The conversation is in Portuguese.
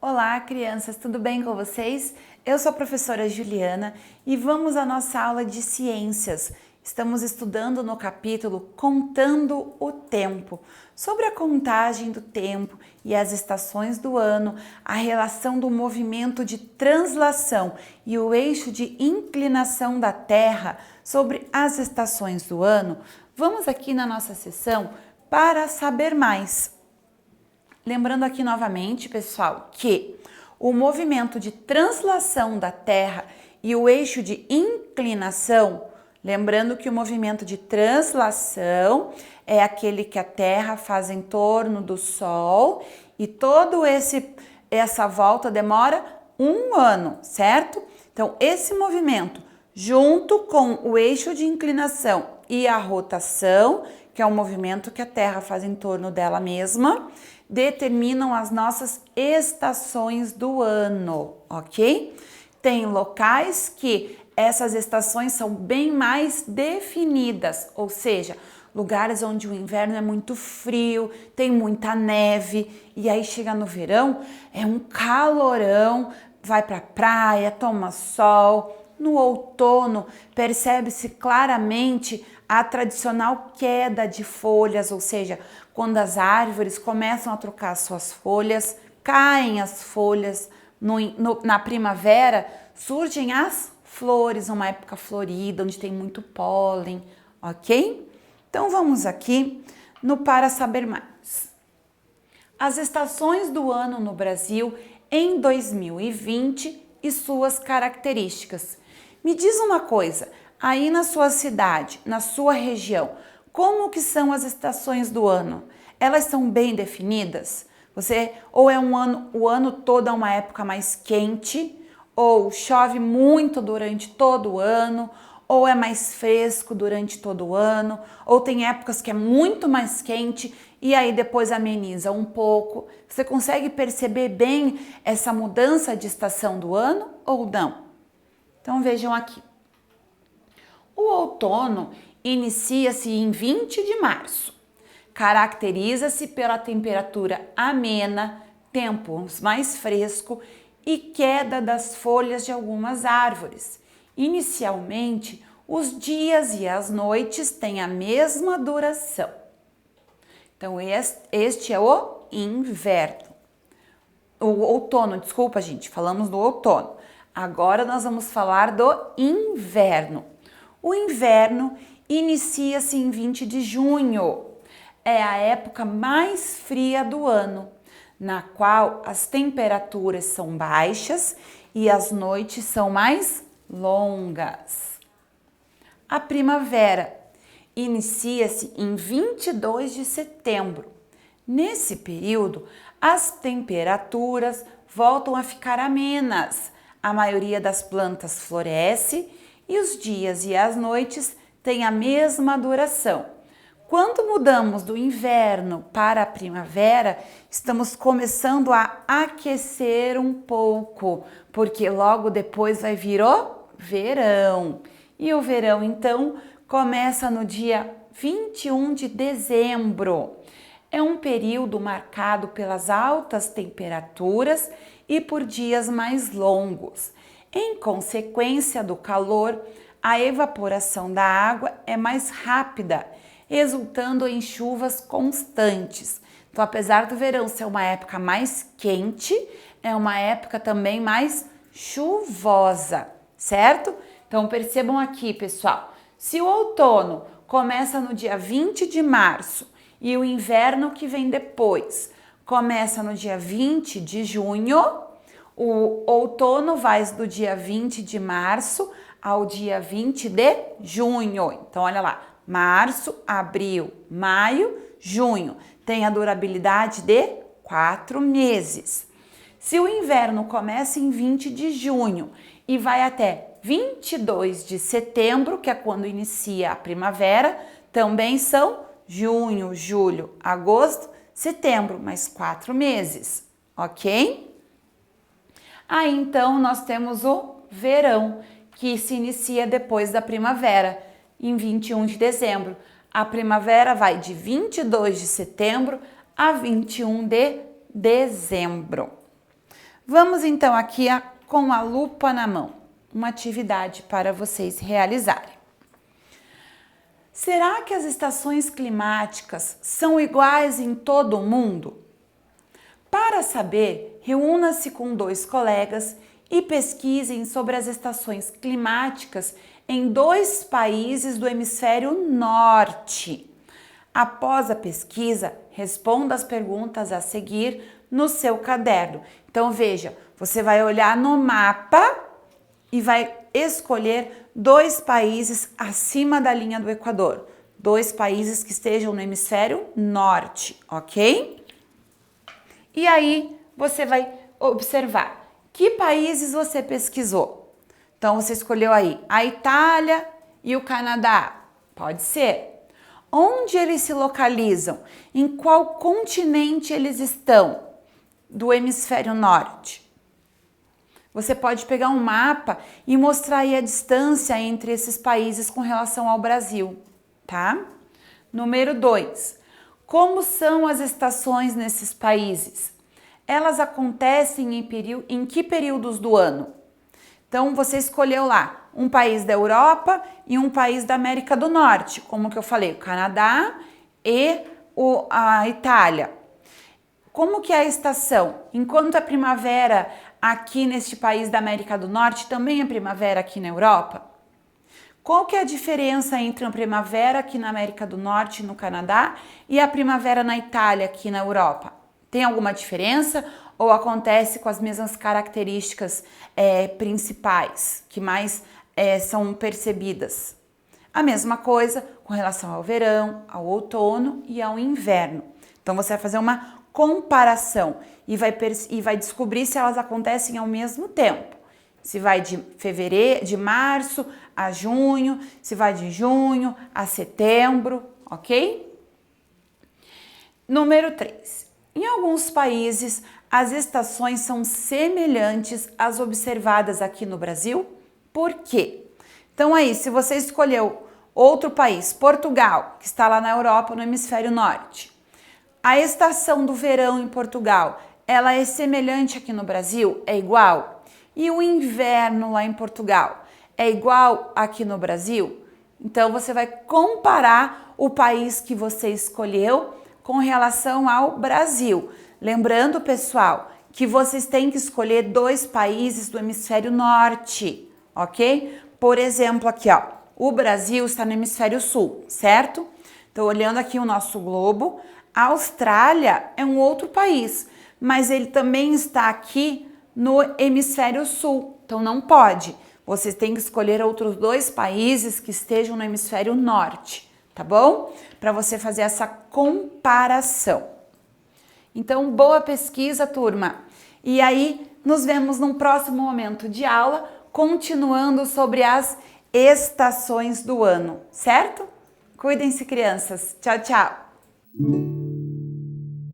Olá, crianças, tudo bem com vocês? Eu sou a professora Juliana e vamos à nossa aula de ciências. Estamos estudando no capítulo Contando o Tempo, sobre a contagem do tempo e as estações do ano, a relação do movimento de translação e o eixo de inclinação da Terra sobre as estações do ano. Vamos aqui na nossa sessão para saber mais. Lembrando aqui novamente, pessoal, que o movimento de translação da Terra e o eixo de inclinação, lembrando que o movimento de translação é aquele que a Terra faz em torno do Sol e essa volta demora um ano, certo? Então, esse movimento, junto com o eixo de inclinação e a rotação, que é o movimento que a Terra faz em torno dela mesma, determinam as nossas estações do ano, ok? Tem locais que essas estações são bem mais definidas, ou seja, lugares onde o inverno é muito frio, tem muita neve, e aí chega no verão, é um calorão, vai pra praia, toma sol. No outono, percebe-se claramente a tradicional queda de folhas, ou seja, quando as árvores começam a trocar suas folhas, caem as folhas. Na primavera surgem as flores, uma época florida, onde tem muito pólen, ok? Então vamos aqui no Para Saber Mais. As estações do ano no Brasil em 2020 e suas características. Me diz uma coisa, aí na sua cidade, na sua região, como que são as estações do ano? Elas são bem definidas? Ou é o ano todo é uma época mais quente, ou chove muito durante todo o ano, ou é mais fresco durante todo o ano, ou tem épocas que é muito mais quente e aí depois ameniza um pouco. Você consegue perceber bem essa mudança de estação do ano ou não? Então vejam aqui. O outono inicia-se em 20 de março. Caracteriza-se pela temperatura amena, tempos mais fresco e queda das folhas de algumas árvores. Inicialmente, os dias e as noites têm a mesma duração. Então, este é o inverno. O outono, desculpa, gente, falamos do outono. Agora nós vamos falar do inverno. O inverno inicia-se em 20 de junho. É a época mais fria do ano, na qual as temperaturas são baixas e as noites são mais longas. A primavera inicia-se em 22 de setembro. Nesse período, as temperaturas voltam a ficar amenas. A maioria das plantas floresce e os dias e as noites têm a mesma duração. Quando mudamos do inverno para a primavera, estamos começando a aquecer um pouco, porque logo depois vai vir o verão. E o verão, então, começa no dia 21 de dezembro. É um período marcado pelas altas temperaturas e por dias mais longos. Em consequência do calor, a evaporação da água é mais rápida, resultando em chuvas constantes. Então, apesar do verão ser uma época mais quente, é uma época também mais chuvosa, certo? Então, percebam aqui, pessoal, se o outono começa no dia 20 de março e o inverno que vem depois começa no dia 20 de junho, o outono vai do dia 20 de março ao dia 20 de junho. Então, olha lá, março, abril, maio, junho. Tem a durabilidade de 4 meses. Se o inverno começa em 20 de junho e vai até 22 de setembro, que é quando inicia a primavera, também são junho, julho, agosto, setembro, mais 4 meses, ok? Aí então nós temos o verão, que se inicia depois da primavera, em 21 de dezembro. A primavera vai de 22 de setembro a 21 de dezembro. Vamos então aqui com a lupa na mão, uma atividade para vocês realizarem. Será que as estações climáticas são iguais em todo o mundo? Para saber, reúna-se com 2 colegas e pesquisem sobre as estações climáticas em 2 países do hemisfério norte. Após a pesquisa, responda as perguntas a seguir no seu caderno. Então veja, você vai olhar no mapa e vai escolher 2 países acima da linha do Equador. 2 países que estejam no hemisfério norte, ok? E aí você vai observar que países você pesquisou. Então você escolheu aí a Itália e o Canadá. Pode ser. Onde eles se localizam? Em qual continente eles estão? Do hemisfério norte. Você pode pegar um mapa e mostrar aí a distância entre esses países com relação ao Brasil, tá? Número 2. Como são as estações nesses países? Elas acontecem em que períodos do ano? Então você escolheu lá um país da Europa e um país da América do Norte, como que eu falei, o Canadá e a Itália. Como que é a estação? Enquanto é primavera aqui neste país da América do Norte, também é primavera aqui na Europa? Qual que é a diferença entre a primavera aqui na América do Norte e no Canadá e a primavera na Itália aqui na Europa? Tem alguma diferença ou acontece com as mesmas características principais que mais são percebidas? A mesma coisa com relação ao verão, ao outono e ao inverno. Então você vai fazer uma comparação e vai descobrir se elas acontecem ao mesmo tempo. Se vai de março a junho, se vai de junho a setembro, ok? Número 3. Em alguns países, as estações são semelhantes às observadas aqui no Brasil. Por quê? Então aí, se você escolheu outro país, Portugal, que está lá na Europa, no hemisfério norte, a estação do verão em Portugal, ela é semelhante aqui no Brasil? É igual? E o inverno lá em Portugal é igual aqui no Brasil? Então você vai comparar o país que você escolheu com relação ao Brasil. Lembrando, pessoal, que vocês têm que escolher 2 países do hemisfério norte, ok? Por exemplo, aqui, ó, o Brasil está no hemisfério sul, certo? Então, olhando aqui o nosso globo, a Austrália é um outro país, mas ele também está aqui no hemisfério sul, então não pode. Vocês têm que escolher outros 2 países que estejam no hemisfério norte, tá bom? Para você fazer essa comparação. Então, boa pesquisa, turma. E aí, nos vemos num próximo momento de aula, continuando sobre as estações do ano, certo? Cuidem-se, crianças. Tchau, tchau.